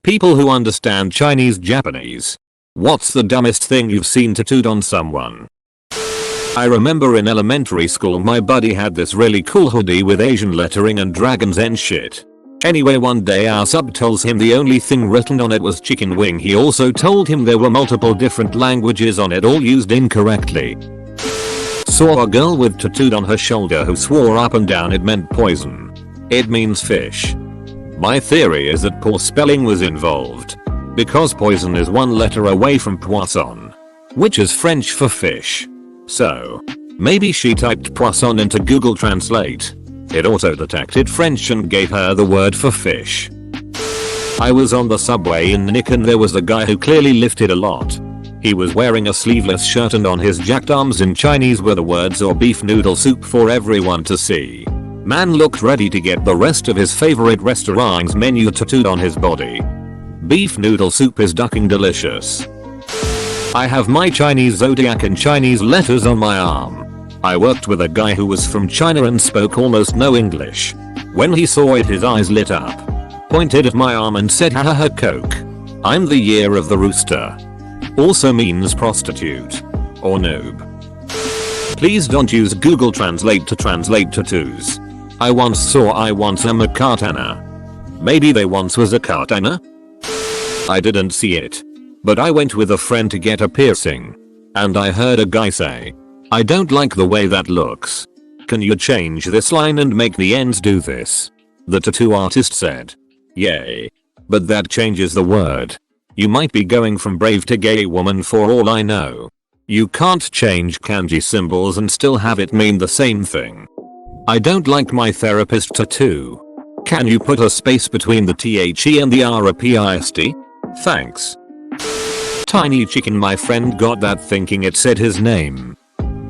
People who understand Chinese Japanese. What's the dumbest thing you've seen tattooed on someone? I remember in elementary school my buddy had this really cool hoodie with Asian lettering and dragons and shit. Anyway, one day our sub tells him the only thing written on it was chicken wing. He also told him there were multiple different languages on it, all used incorrectly. Saw a girl with tattooed on her shoulder who swore up and down it meant poison. It means fish. My theory is that poor spelling was involved. Because poison is one letter away from poisson, which is French for fish. So, maybe she typed poisson into Google Translate. It auto-detected French and gave her the word for fish. I was on the subway in Nick and there was a guy who clearly lifted a lot. He was wearing a sleeveless shirt and on his jacked arms in Chinese were the words "or beef noodle soup" for everyone to see. Man looked ready to get the rest of his favorite restaurant's menu tattooed on his body. Beef noodle soup is ducking delicious. I have my Chinese Zodiac in Chinese letters on my arm. I worked with a guy who was from China and spoke almost no English. When he saw it his eyes lit up, pointed at my arm and said "ha coke. I'm the year of the rooster." Also means prostitute. Or noob. Please don't use Google Translate to translate tattoos. I once saw a katana. Maybe they once was a katana? I didn't see it. But I went with a friend to get a piercing. And I heard a guy say, "I don't like the way that looks. Can you change this line and make the ends do this?" The tattoo artist said, "Yay. But that changes the word. You might be going from brave to gay woman for all I know. You can't change kanji symbols and still have it mean the same thing. I don't like my therapist tattoo. Can you put a space between the THE and the RAPIST? Thanks." Tiny chicken. My friend got that thinking it said his name.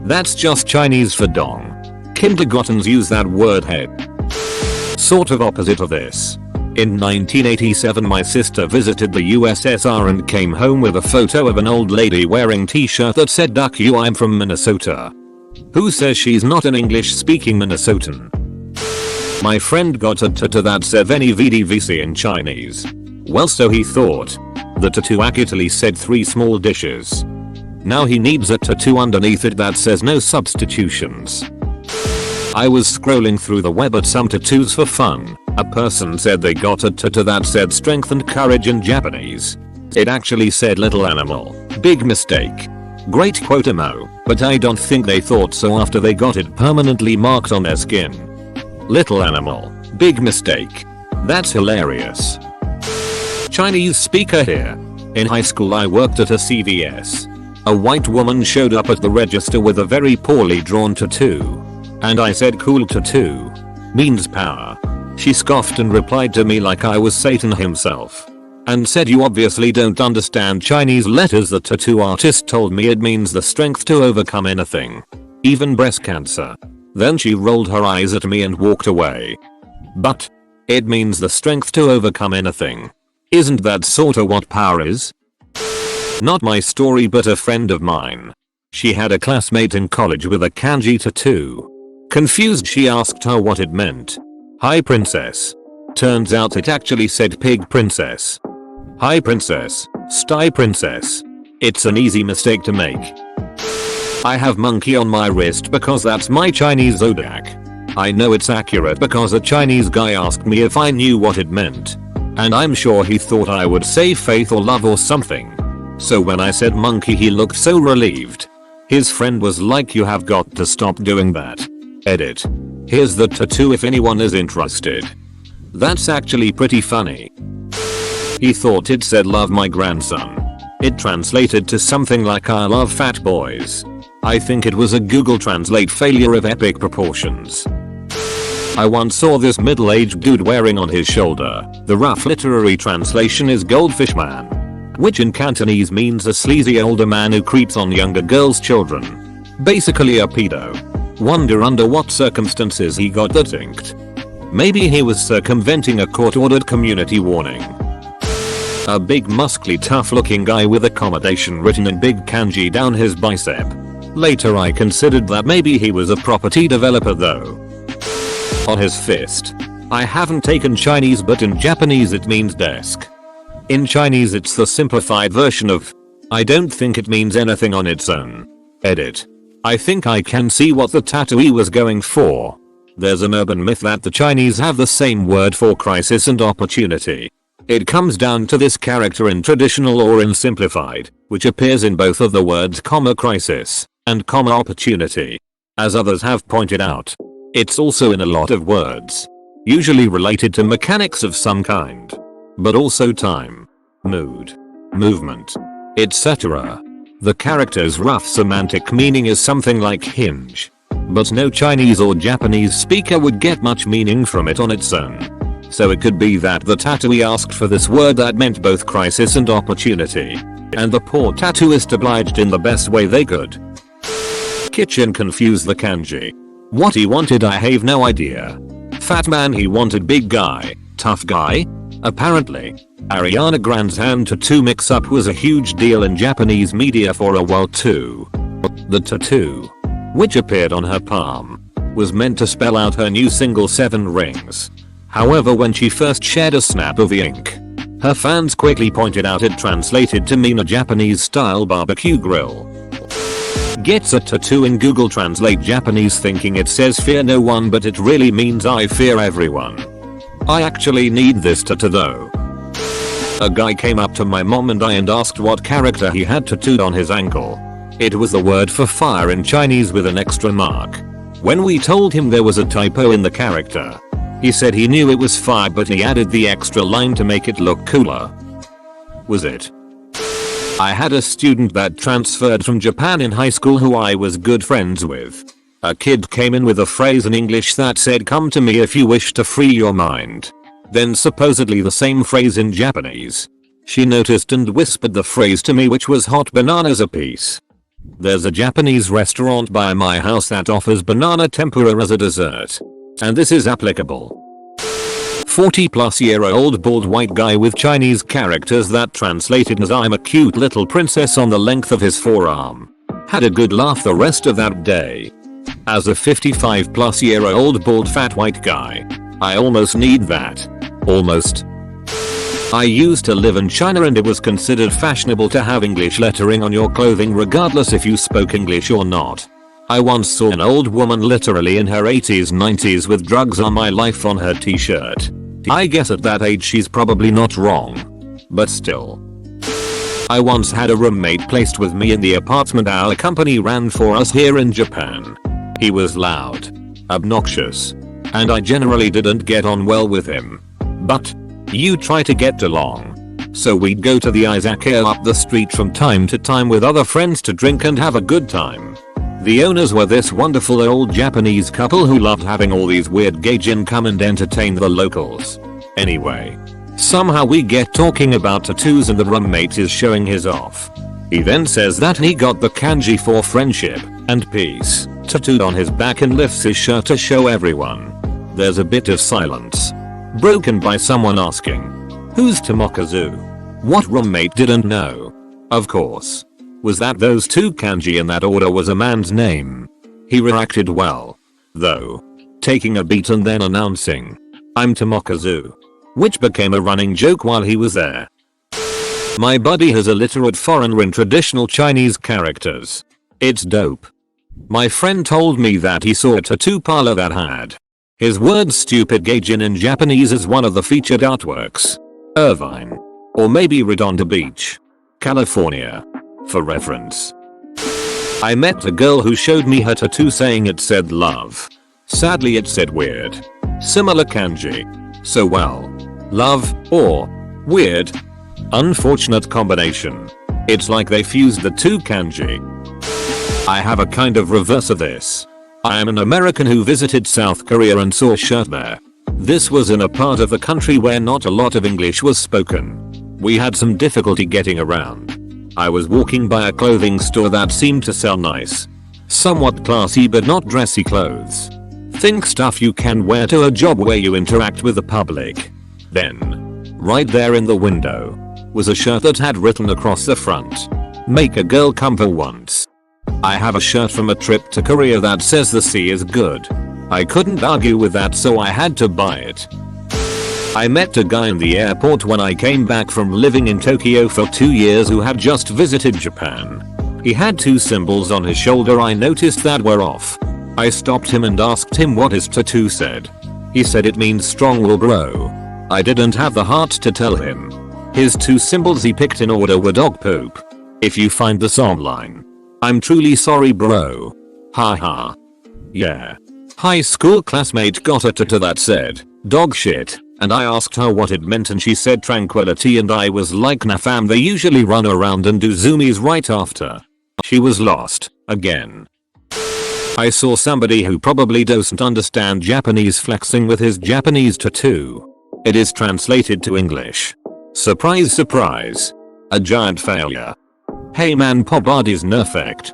That's just Chinese for dong. Kindergartens use that word head. Sort of opposite of this. In 1987 my sister visited the USSR and came home with a photo of an old lady wearing t-shirt that said "Duck you, I'm from Minnesota." Who says she's not an English speaking Minnesotan? My friend got a tattoo that said "Veni Vidi Vici" in Chinese. Well, so he thought. The tattoo accurately said 3 small dishes. Now he needs a tattoo underneath it that says "no substitutions." I was scrolling through the web at some tattoos for fun. A person said they got a tattoo that said "strength and courage" in Japanese. It actually said "little animal, big mistake." Great quote emo, but I don't think they thought so after they got it permanently marked on their skin. Little animal, big mistake. That's hilarious. Chinese speaker here. In high school I worked at a CVS. A white woman showed up at the register with a very poorly drawn tattoo. And I said "cool tattoo. Means power." She scoffed and replied to me like I was Satan himself. And said "you obviously don't understand Chinese letters. The tattoo artist told me it means the strength to overcome anything. Even breast cancer." Then she rolled her eyes at me and walked away. But it means the strength to overcome anything. Isn't that sorta what power is? Not my story, but a friend of mine. She had a classmate in college with a kanji tattoo. Confused, she asked her what it meant. "Hi princess." Turns out it actually said "pig princess." Hi princess, sty princess. It's an easy mistake to make. I have monkey on my wrist because that's my Chinese Zodiac. I know it's accurate because a Chinese guy asked me if I knew what it meant. And I'm sure he thought I would say faith or love or something. So when I said monkey he looked so relieved. His friend was like, "You have got to stop doing that." Edit. Here's the tattoo if anyone is interested. That's actually pretty funny. He thought it said "love my grandson." It translated to something like "I love fat boys." I think it was a Google Translate failure of epic proportions. I once saw this middle-aged dude wearing on his shoulder. The rough literary translation is "goldfish man," which in Cantonese means a sleazy older man who creeps on younger girls' children. Basically a pedo. Wonder under what circumstances he got that inked. Maybe he was circumventing a court-ordered community warning. A big muscly tough looking guy with accommodation written in big kanji down his bicep. Later I considered that maybe he was a property developer though. On his fist. I haven't taken Chinese but in Japanese it means desk. In Chinese it's the simplified version of I don't think it means anything on its own. Edit. I think I can see what the tattooee was going for. There's an urban myth that the Chinese have the same word for crisis and opportunity. It comes down to this character in traditional or in simplified, which appears in both of the words crisis and opportunity. As others have pointed out, it's also in a lot of words, usually related to mechanics of some kind, but also time, mood, movement, etc. The character's rough semantic meaning is something like hinge, but no Chinese or Japanese speaker would get much meaning from it on its own. So it could be that the tattooee asked for this word that meant both crisis and opportunity, and the poor tattooist obliged in the best way they could. Kitchen confused the kanji. What he wanted I have no idea. Fat man he wanted big guy, tough guy? Apparently, Ariana Grande's hand tattoo mix-up was a huge deal in Japanese media for a while too. The tattoo, which appeared on her palm, was meant to spell out her new single 7 Rings. However, when she first shared a snap of the ink, her fans quickly pointed out it translated to mean a Japanese-style barbecue grill. Gets a tattoo in Google Translate Japanese thinking it says fear no one, but it really means I fear everyone. I actually need this tattoo though. A guy came up to my mom and I and asked what character he had tattooed on his ankle. It was the word for fire in Chinese with an extra mark. When we told him there was a typo in the character, he said he knew it was fire but he added the extra line to make it look cooler. Was it? I had a student that transferred from Japan in high school who I was good friends with. A kid came in with a phrase in English that said come to me if you wish to free your mind. Then supposedly the same phrase in Japanese. She noticed and whispered the phrase to me, which was hot bananas a piece. There's a Japanese restaurant by my house that offers banana tempura as a dessert. And this is applicable. 40-plus-year-old bald white guy with Chinese characters that translated as I'm a cute little princess on the length of his forearm. Had a good laugh the rest of that day. As a 55-plus-year-old bald fat white guy, I almost need that. Almost. I used to live in China and it was considered fashionable to have English lettering on your clothing regardless if you spoke English or not. I once saw an old woman literally in her 80s 90s with drugs on my life on her t-shirt. I guess at that age she's probably not wrong. But still. I once had a roommate placed with me in the apartment our company ran for us here in Japan. He was loud, obnoxious, and I generally didn't get on well with him. But you try to get along. So we'd go to the izakaya up the street from time to time with other friends to drink and have a good time. The owners were this wonderful old Japanese couple who loved having all these weird gaijin come and entertain the locals. Anyway, somehow we get talking about tattoos and the roommate is showing his off. He then says that he got the kanji for friendship and peace tattooed on his back and lifts his shirt to show everyone. There's a bit of silence, broken by someone asking, "Who's Tomokazu?" What roommate didn't know? Of course. Was that those 2 kanji in that order was a man's name. He reacted well, though, taking a beat and then announcing, "I'm Tomokazu," which became a running joke while he was there. My buddy has a literate foreigner in traditional Chinese characters. It's dope. My friend told me that he saw a tattoo parlor that had his words stupid gaijin in Japanese as one of the featured artworks. Irvine. Or maybe Redondo Beach, California. For reference. I met a girl who showed me her tattoo saying it said love. Sadly it said weird. Similar kanji. So well. Love or weird. Unfortunate combination. It's like they fused the 2 kanji. I have a kind of reverse of this. I am an American who visited South Korea and saw a shirt there. This was in a part of the country where not a lot of English was spoken. We had some difficulty getting around. I was walking by a clothing store that seemed to sell nice, somewhat classy but not dressy clothes. Think stuff you can wear to a job where you interact with the public. Then, right there in the window, was a shirt that had written across the front, "Make a girl come for once." I have a shirt from a trip to Korea that says the sea is good. I couldn't argue with that, so I had to buy it. I met a guy in the airport when I came back from living in Tokyo for 2 years who had just visited Japan. He had 2 symbols on his shoulder I noticed that were off. I stopped him and asked him what his tattoo said. He said it means strong will bro. I didn't have the heart to tell him. His 2 symbols he picked in order were dog poop. If you find this online, I'm truly sorry bro. Haha. Yeah. High school classmate got a tattoo that said dog shit, and I asked her what it meant and she said tranquility, and I was like nah fam, they usually run around and do zoomies right after. She was lost again. I saw somebody who probably doesn't understand Japanese flexing with his Japanese tattoo. It is translated to English. Surprise surprise. A giant failure. Hey man, pop art is perfect.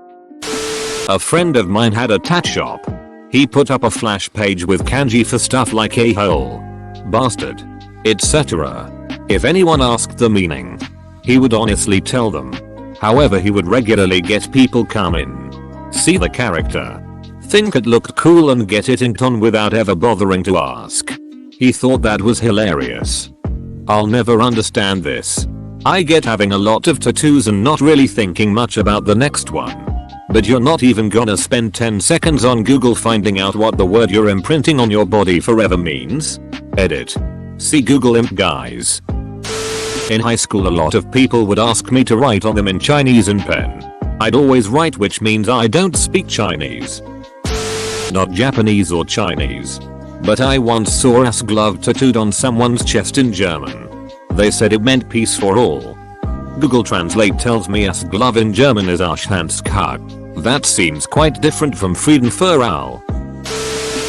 A friend of mine had a tat shop. He put up a flash page with kanji for stuff like a-hole, bastard, etc. If anyone asked the meaning, he would honestly tell them. However, he would regularly get people come in, see the character, think it looked cool and get it inked on without ever bothering to ask. He thought that was hilarious. I'll never understand this. I get having a lot of tattoos and not really thinking much about the next one. But you're not even gonna spend 10 seconds on Google finding out what the word you're imprinting on your body forever means? Edit. See Google imp guys. In high school a lot of people would ask me to write on them in Chinese in pen. I'd always write, which means I don't speak Chinese. Not Japanese or Chinese. But I once saw ass glove tattooed on someone's chest in German. They said it meant peace for all. Google Translate tells me ass glove in German is Arschhandskag. That seems quite different from Frieden für all.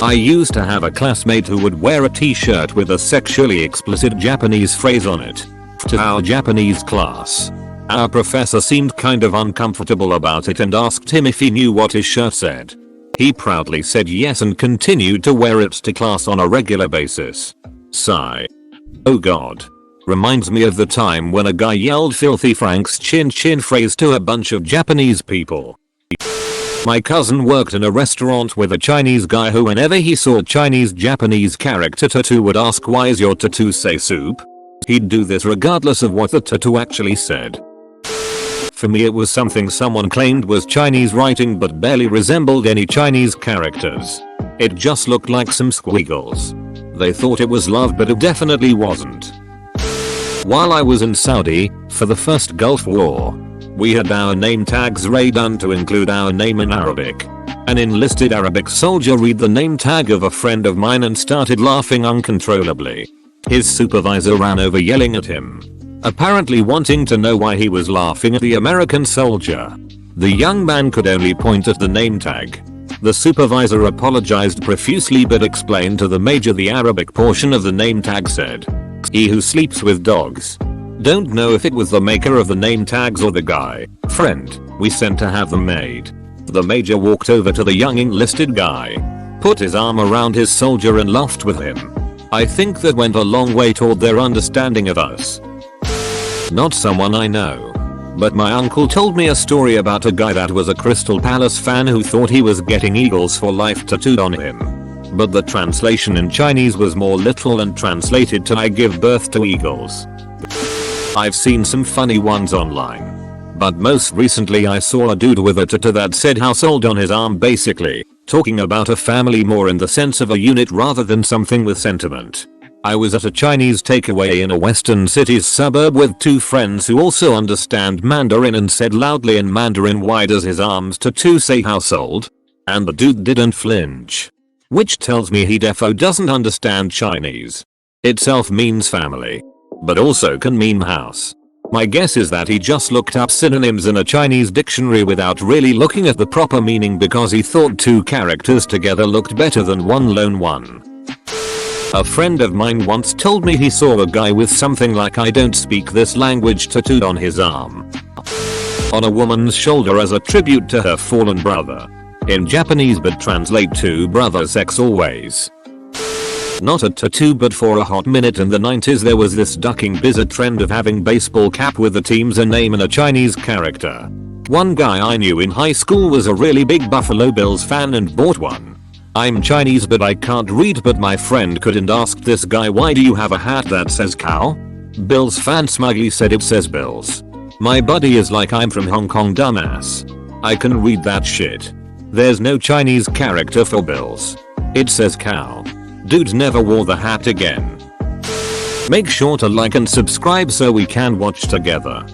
I used to have a classmate who would wear a t-shirt with a sexually explicit Japanese phrase on it. To our Japanese class. Our professor seemed kind of uncomfortable about it and asked him if he knew what his shirt said. He proudly said yes and continued to wear it to class on a regular basis. Sigh. Oh god. Reminds me of the time when a guy yelled filthy Frank's chin chin phrase to a bunch of Japanese people. My cousin worked in a restaurant with a Chinese guy who whenever he saw a Chinese Japanese character tattoo would ask, why is your tattoo say soup? He'd do this regardless of what the tattoo actually said. For me it was something someone claimed was Chinese writing but barely resembled any Chinese characters. It just looked like some squiggles. They thought it was love but it definitely wasn't. While I was in Saudi, for the first Gulf War, we had our name tags redone to include our name in Arabic. An enlisted Arabic soldier read the name tag of a friend of mine and started laughing uncontrollably. His supervisor ran over yelling at him, apparently wanting to know why he was laughing at the American soldier. The young man could only point at the name tag. The supervisor apologized profusely but explained to the major the Arabic portion of the name tag said, "He who sleeps with dogs." Don't know if it was the maker of the name tags or the guy, friend, we sent to have them made. The major walked over to the young enlisted guy, put his arm around his soldier and laughed with him. I think that went a long way toward their understanding of us. Not someone I know. But my uncle told me a story about a guy that was a Crystal Palace fan who thought he was getting Eagles for life tattooed on him. But the translation in Chinese was more literal and translated to I give birth to eagles. I've seen some funny ones online. But most recently I saw a dude with a tattoo that said household on his arm, basically talking about a family more in the sense of a unit rather than something with sentiment. I was at a Chinese takeaway in a western city's suburb with 2 friends who also understand Mandarin and said loudly in Mandarin, why does his arm's tattoo say household? And the dude didn't flinch. Which tells me he defo doesn't understand Chinese. Itself means family, but also can mean house. My guess is that he just looked up synonyms in a Chinese dictionary without really looking at the proper meaning because he thought 2 characters together looked better than one lone one. A friend of mine once told me he saw a guy with something like I don't speak this language tattooed on his arm. On a woman's shoulder as a tribute to her fallen brother. In Japanese but translate to brother sex always. Not a tattoo, but for a hot minute in the 90s there was this ducking bizarre trend of having baseball cap with the team's name and a Chinese character. One guy I knew in high school was a really big Buffalo Bills fan and bought one. I'm Chinese but I can't read, but my friend couldn't ask this guy, why do you have a hat that says cow? Bill's fan smugly said it says Bills. My buddy is like, I'm from Hong Kong, dumbass. I can read that shit. There's no Chinese character for Bills. It says cow. Dude never wore the hat again. Make sure to like and subscribe so we can watch together.